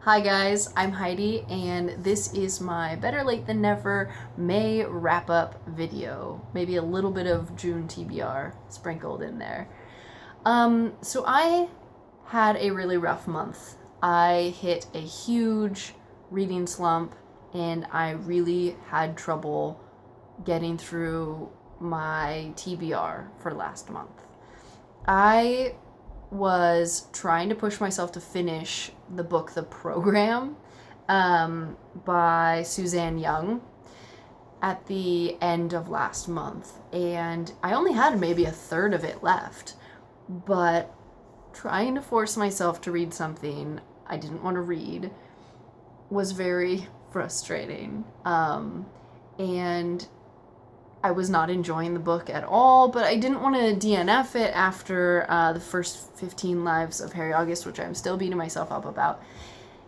Hi guys, I'm Heidi, and this is my Better Late Than Never May wrap-up video. Maybe a little bit of June TBR sprinkled in there. So I had a really rough month. I hit a huge reading slump, and I really had trouble getting through my TBR for last month. I was trying to push myself to finish the book The Program by Suzanne Young at the end of last month. And I only had maybe a third of it left. But trying to force myself to read something I didn't want to read was very frustrating. And I was not enjoying the book at all, but I didn't want to DNF it after the first 15 lives of Harry August, which I'm still beating myself up about.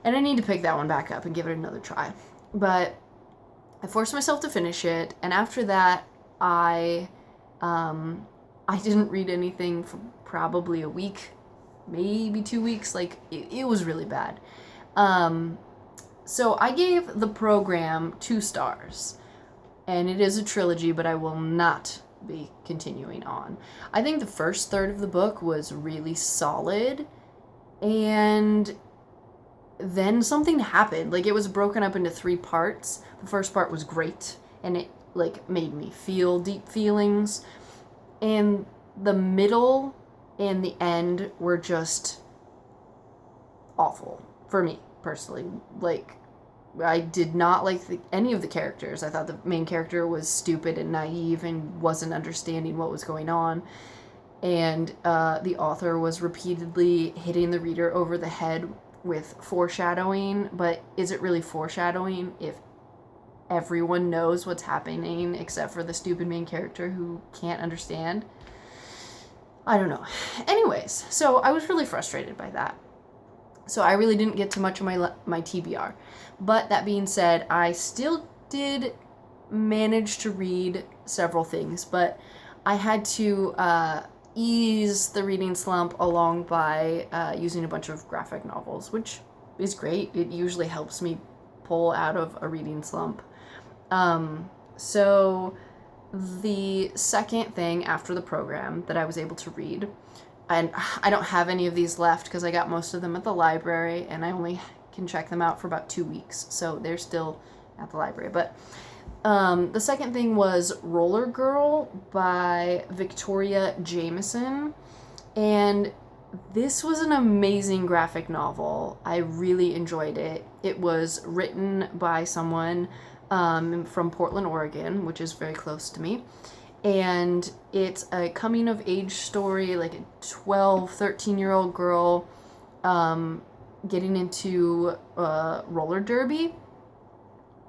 And I need to pick that one back up and give it another try. But I forced myself to finish it, and after that, I didn't read anything for probably a week, maybe 2 weeks. Like, it was really bad. So I gave The Program 2 stars. And it is a trilogy, but I will not be continuing on. I think the first third of the book was really solid, and then something happened. Like, it was broken up into 3 parts. The first part was great, and it, like, made me feel deep feelings. And the middle and the end were just awful for me, personally. Like, I did not like any of the characters. I thought the main character was stupid and naive and wasn't understanding what was going on. And the author was repeatedly hitting the reader over the head with foreshadowing. But is it really foreshadowing if everyone knows what's happening except for the stupid main character who can't understand? I don't know. Anyways, so I was really frustrated by that. So I really didn't get to much of my TBR. But that being said, I still did manage to read several things, but I had to ease the reading slump along by using a bunch of graphic novels, which is great. It usually helps me pull out of a reading slump. So the second thing after The Program that I was able to read, and I don't have any of these left because I got most of them at the library, and I only can check them out for about 2 weeks, so they're still at the library. But the second thing was Roller Girl by Victoria Jameson, and this was an amazing graphic novel. I really enjoyed it. It was written by someone from Portland, Oregon, which is very close to me. And it's a coming-of-age story, like a 12, 13-year-old girl getting into roller derby.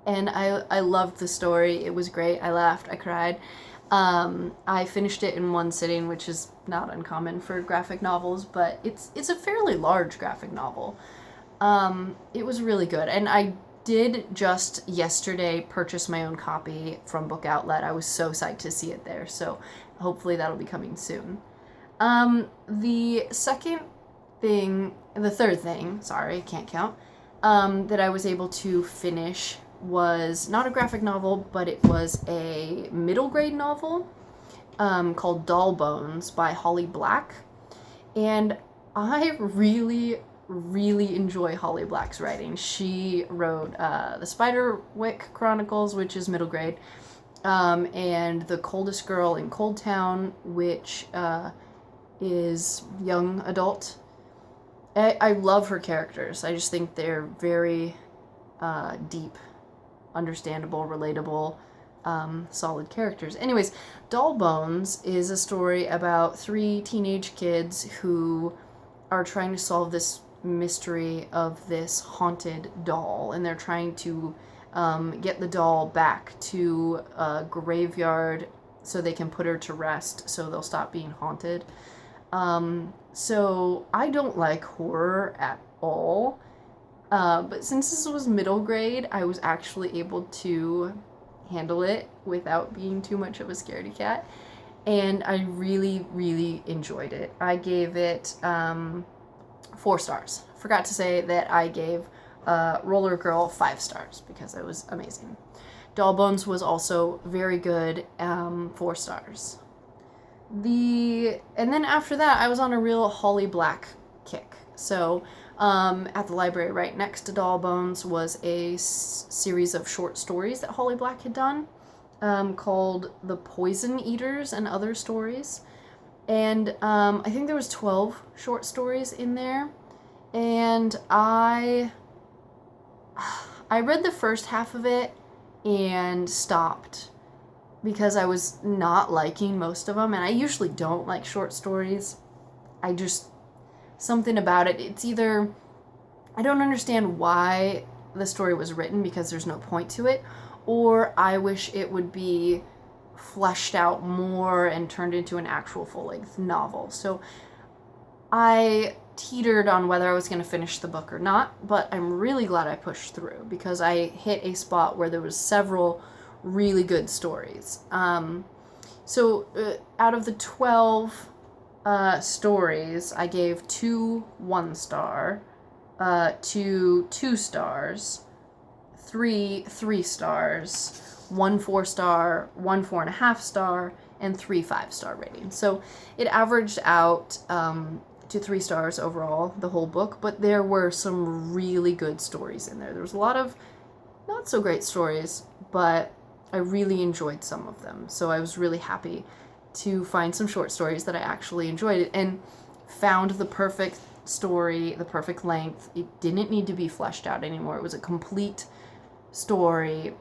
And I loved the story. It was great. I laughed. I cried. I finished it in one sitting, which is not uncommon for graphic novels, but it's a fairly large graphic novel. It was really good. And I did just yesterday purchase my own copy from Book Outlet. I was so psyched to see it there, so hopefully that'll be coming soon. The third thing, sorry, can't count, that I was able to finish was not a graphic novel, but it was a middle grade novel called Doll Bones by Holly Black. And I really enjoy Holly Black's writing. She wrote the Spiderwick Chronicles, which is middle grade, and The Coldest Girl in Cold Town, which is young adult. I love her characters. I just think they're very deep, understandable, relatable, solid characters. Anyways, Doll Bones is a story about 3 teenage kids who are trying to solve this mystery of this haunted doll, and they're trying to get the doll back to a graveyard so they can put her to rest so they'll stop being haunted. So I don't like horror at all, but since this was middle grade, I was actually able to handle it without being too much of a scaredy cat, and I really enjoyed it. I gave it 4 stars. Forgot to say that I gave Roller Girl 5 stars because it was amazing. Doll Bones was also very good, 4 stars. And then after that, I was on a real Holly Black kick. So at the library right next to Doll Bones was a series of short stories that Holly Black had done, called The Poison Eaters and Other Stories. And I think there was 12 short stories in there. And I read the first half of it and stopped because I was not liking most of them. And I usually don't like short stories. Something about it, it's either, I don't understand why the story was written because there's no point to it, or I wish it would be fleshed out more and turned into an actual full-length novel. So I teetered on whether I was going to finish the book or not, but I'm really glad I pushed through because I hit a spot where there was several really good stories. So out of the 12 stories, I gave 2 1-star, 2 2-stars, 3 3-stars, 1 4-star, 1 4.5-star, and 3 5-star ratings. So it averaged out to 3 stars overall, the whole book, but there were some really good stories in there. There was a lot of not so great stories, but I really enjoyed some of them. So I was really happy to find some short stories that I actually enjoyed and found the perfect story, the perfect length. It didn't need to be fleshed out anymore. It was a complete story,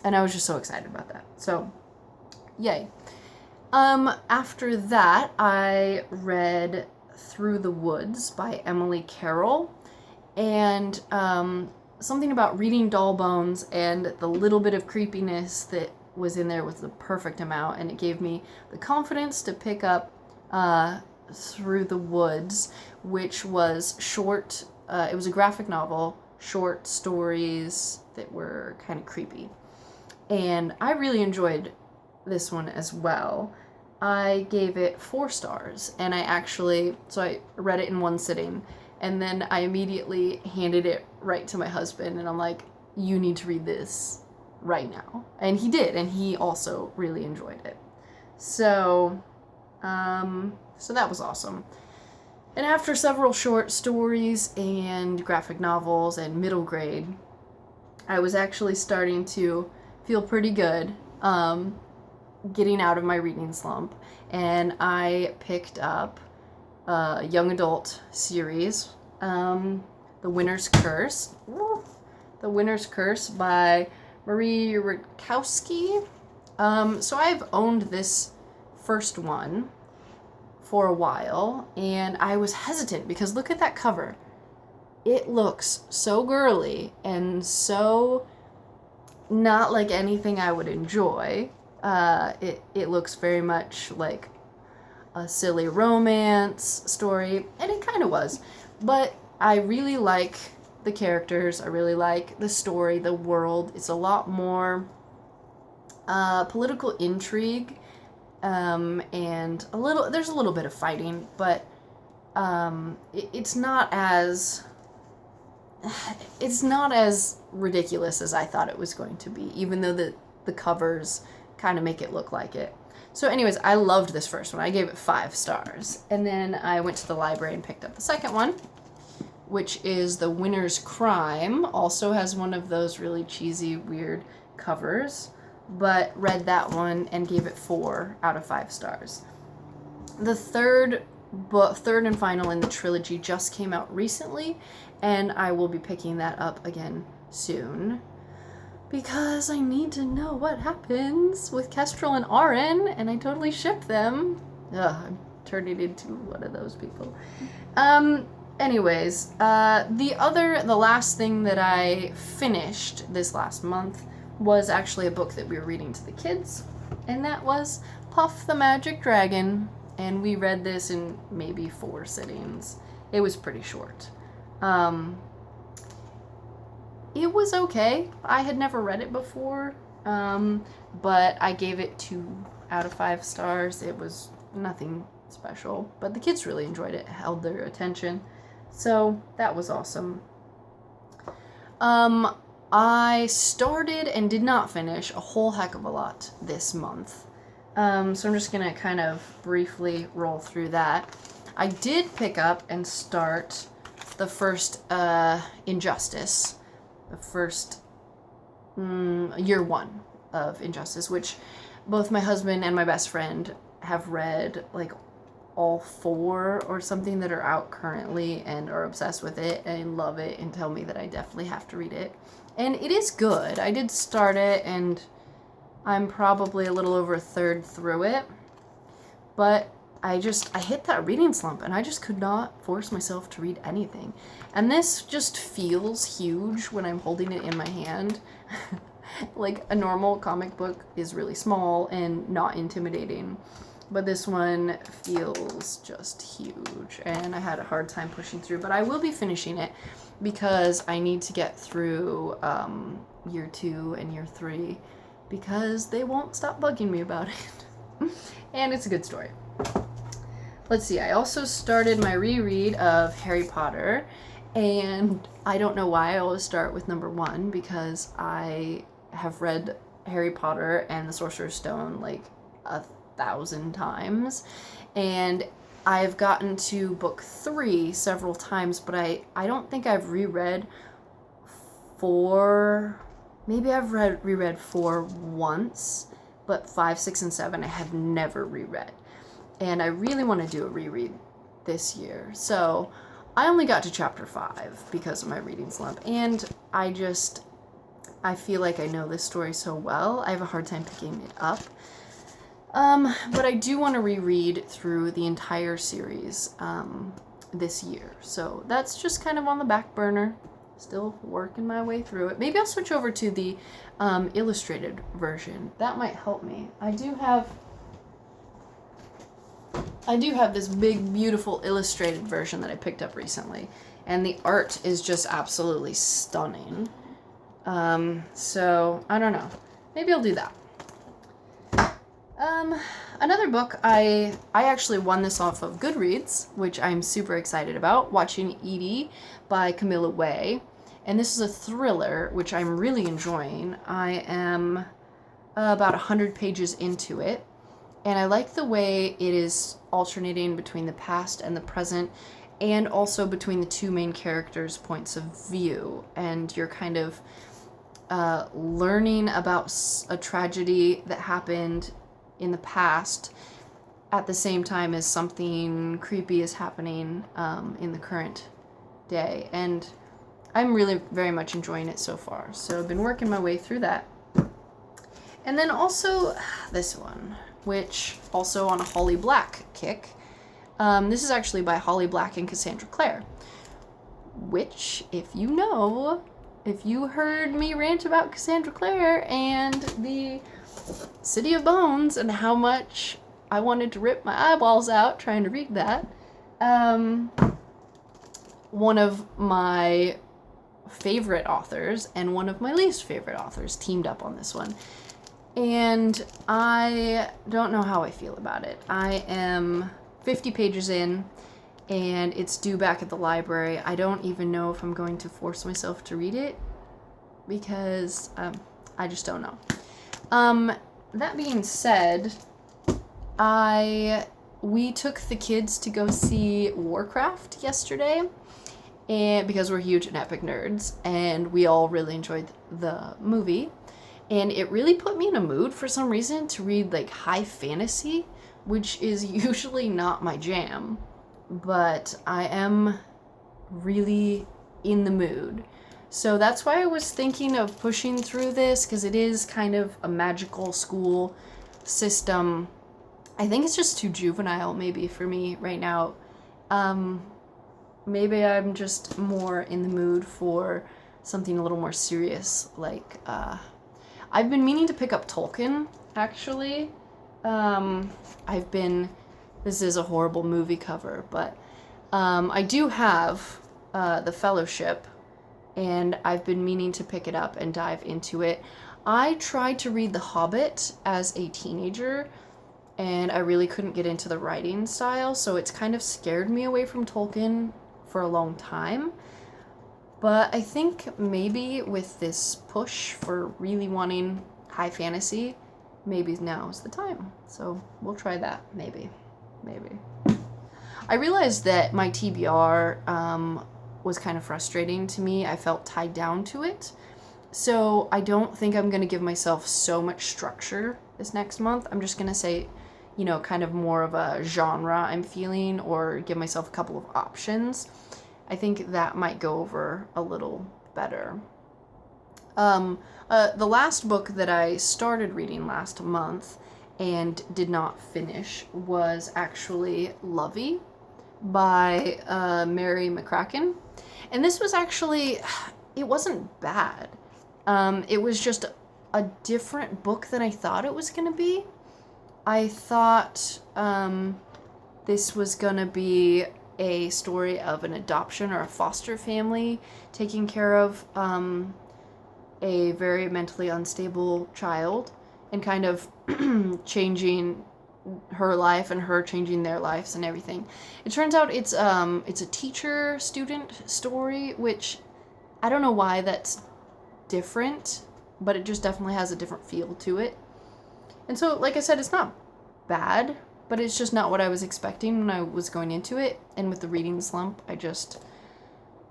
and I was just so excited about that. So, yay. After that, I read Through the Woods by Emily Carroll, and something about reading Doll Bones and the little bit of creepiness that was in there was the perfect amount, and it gave me the confidence to pick up Through the Woods, which was short. It was a graphic novel, short stories that were kind of creepy. And I really enjoyed this one as well. I gave it 4 stars, and so I read it in one sitting, and then I immediately handed it right to my husband, and I'm like, you need to read this right now. And he did, and he also really enjoyed it. So that was awesome. And after several short stories and graphic novels and middle grade, I was actually starting to feel pretty good, getting out of my reading slump, and I picked up a young adult series, The Winner's Curse. The Winner's Curse by Marie Rutkowski. So I've owned this first one for a while, and I was hesitant because look at that cover. It looks so girly and so not like anything I would enjoy. It looks very much like a silly romance story, and it kind of was. But I really like the characters. I really like the story, the world. It's a lot more political intrigue, and there's a little bit of fighting, but it's not as ridiculous as I thought it was going to be, even though the covers kind of make it look like it. So anyways, I loved this first one. I gave it 5 stars. And then I went to the library and picked up the second one, which is The Winner's Crime. Also has one of those really cheesy, weird covers, but read that one and gave it 4 out of 5 stars. The third and final in the trilogy just came out recently, and I will be picking that up again soon because I need to know what happens with Kestrel and Arin, and I totally ship them. I'm turning into one of those people. Anyways, the last thing that I finished this last month was actually a book that we were reading to the kids, and that was Puff the Magic Dragon, and we read this in maybe 4 sittings. It was pretty short. It was okay. I had never read it before, but I gave it 2 out of 5 stars. It was nothing special, but the kids really enjoyed it, held their attention, so that was awesome. I started and did not finish a whole heck of a lot this month. So I'm just gonna kind of briefly roll through that. I did pick up and start the first Injustice, the first year one of Injustice, which both my husband and my best friend have read, like, all 4 or something that are out currently and are obsessed with it and love it and tell me that I definitely have to read it. And it is good. I did start it and I'm probably a little over a third through it. But I hit that reading slump and I just could not force myself to read anything. And this just feels huge when I'm holding it in my hand. Like, a normal comic book is really small and not intimidating. But this one feels just huge, and I had a hard time pushing through. But I will be finishing it because I need to get through year 2 and year 3 because they won't stop bugging me about it. And it's a good story. Let's see, I also started my reread of Harry Potter, and I don't know why I always start with number 1 because I have read Harry Potter and the Sorcerer's Stone like 1,000 times, and I've gotten to book 3 several times, but I don't think I've reread 4. Maybe I've reread 4 once, but 5, 6, and 7 I have never reread, and I really want to do a reread this year. So I only got to chapter 5 because of my reading slump, and I feel like I know this story so well, I have a hard time picking it up. But I do want to reread through the entire series this year. So that's just kind of on the back burner. Still working my way through it. Maybe I'll switch over to the illustrated version. That might help me. I do have this big, beautiful illustrated version that I picked up recently. And the art is just absolutely stunning. So, I don't know. Maybe I'll do that. Another book, I actually won this off of Goodreads, which I'm super excited about, Watching Edie by Camilla Way. And this is a thriller, which I'm really enjoying. I am about 100 pages into it, and I like the way it is alternating between the past and the present, and also between the 2 main characters' points of view. And you're kind of learning about a tragedy that happened in the past at the same time as something creepy is happening in the current day. And I'm really very much enjoying it so far. So I've been working my way through that. And then also this one, which also on a Holly Black kick. This is actually by Holly Black and Cassandra Clare, which, if you heard me rant about Cassandra Clare and the City of Bones and how much I wanted to rip my eyeballs out trying to read that, one of my favorite authors and one of my least favorite authors teamed up on this one. And I don't know how I feel about it. I am 50 pages in, and it's due back at the library. I don't even know if I'm going to force myself to read it because I just don't know. That being said, we took the kids to go see Warcraft yesterday, and because we're huge and epic nerds, and we all really enjoyed the movie, and it really put me in a mood for some reason to read like high fantasy, which is usually not my jam, but I am really in the mood. So that's why I was thinking of pushing through this, because it is kind of a magical school system. I think it's just too juvenile maybe for me right now. Maybe I'm just more in the mood for something a little more serious. Like, I've been meaning to pick up Tolkien, actually. This is a horrible movie cover, but I do have The Fellowship, and I've been meaning to pick it up and dive into it. I tried to read The Hobbit as a teenager, and I really couldn't get into the writing style, so it's kind of scared me away from Tolkien for a long time. But I think maybe with this push for really wanting high fantasy, maybe now's the time. So we'll try that, maybe. I realized that my TBR was kind of frustrating to me. I felt tied down to it. So I don't think I'm going to give myself so much structure this next month. I'm just going to say, kind of more of a genre I'm feeling, or give myself a couple of options. I think that might go over a little better. The last book that I started reading last month and did not finish was actually Lovey by Mary McCracken. And this was actually, it wasn't bad. It was just a different book than I thought it was going to be. I thought this was going to be a story of an adoption or a foster family taking care of a very mentally unstable child, and kind of changing her life and her changing their lives and everything. It turns out it's a teacher-student story, which I don't know why that's different, but it just definitely has a different feel to it. And so, like I said, it's not bad, but it's just not what I was expecting when I was going into it. And with the reading slump, I just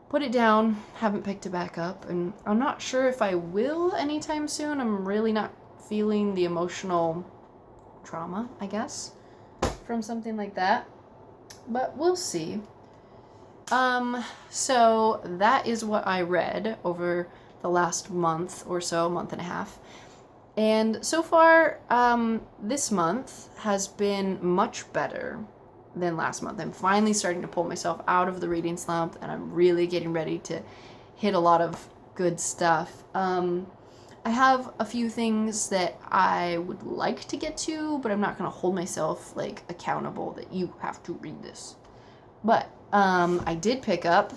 put it down, haven't picked it back up, and I'm not sure if I will anytime soon. I'm really not feeling the emotional trauma, I guess, from something like that. But we'll see. So that is what I read over the last month or so, month and a half. And so far, this month has been much better than last month. I'm finally starting to pull myself out of the reading slump, and I'm really getting ready to hit a lot of good stuff. I have a few things that I would like to get to, but I'm not going to hold myself accountable that you have to read this. But I did pick up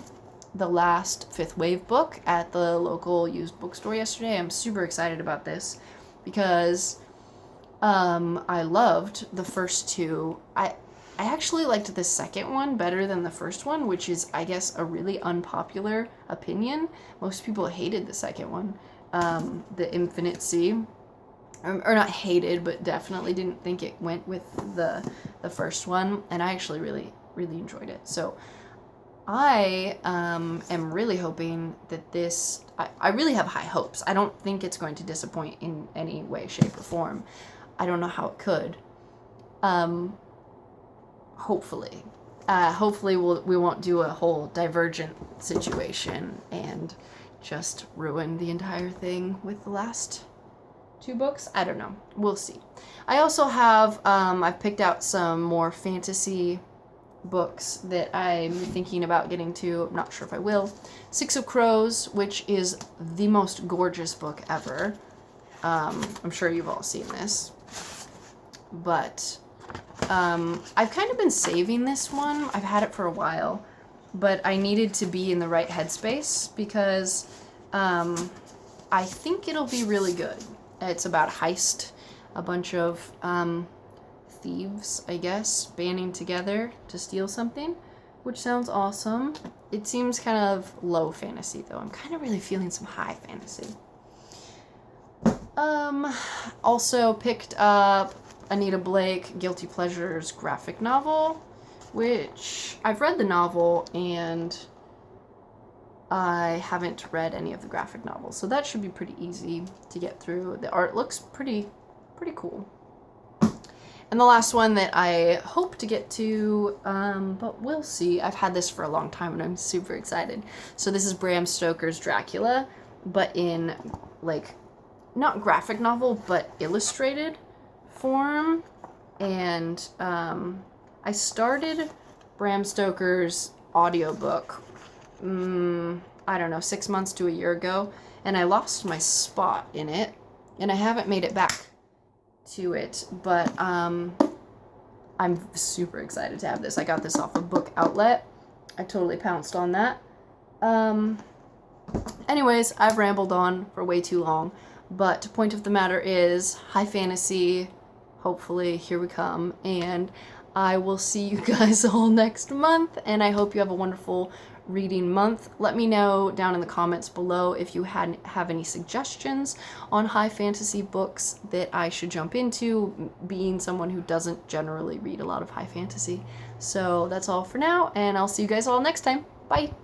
the last Fifth Wave book at the local used bookstore yesterday. I'm super excited about this because I loved the first two. I actually liked the second one better than the first one, which is, I guess, a really unpopular opinion. Most people hated the second one, The Infinite Sea. Or not hated, but definitely didn't think it went with the first one. And I actually really, really enjoyed it. So I am really hoping that this... I really have high hopes. I don't think it's going to disappoint in any way, shape, or form. I don't know how it could. Hopefully. Hopefully we won't do a whole Divergent situation and just ruin the entire thing with the last two books. I don't know. We'll see. I also have, I've picked out some more fantasy books that I'm thinking about getting to. I'm not sure if I will. Six of Crows, which is the most gorgeous book ever. I'm sure you've all seen this. But I've kind of been saving this one. I've had it for a while, but I needed to be in the right headspace because I think it'll be really good. It's about heist, a bunch of thieves, I guess, banding together to steal something, which sounds awesome. It seems kind of low fantasy, though. I'm kind of really feeling some high fantasy. Also picked up Anita Blake, Guilty Pleasures graphic novel, which I've read the novel and I haven't read any of the graphic novels, so that should be pretty easy to get through. The art looks pretty cool. And the last one that I hope to get to, but we'll see. I've had this for a long time and I'm super excited. So this is Bram Stoker's Dracula, but in not graphic novel, but illustrated form. And I started Bram Stoker's audiobook, I don't know, 6 months to a year ago, and I lost my spot in it, and I haven't made it back to it, but I'm super excited to have this. I got this off of Book Outlet. I totally pounced on that. Anyways, I've rambled on for way too long, but point of the matter is, high fantasy, hopefully, here we come, and I will see you guys all next month, and I hope you have a wonderful reading month. Let me know down in the comments below if you have any suggestions on high fantasy books that I should jump into, being someone who doesn't generally read a lot of high fantasy. So that's all for now, and I'll see you guys all next time. Bye!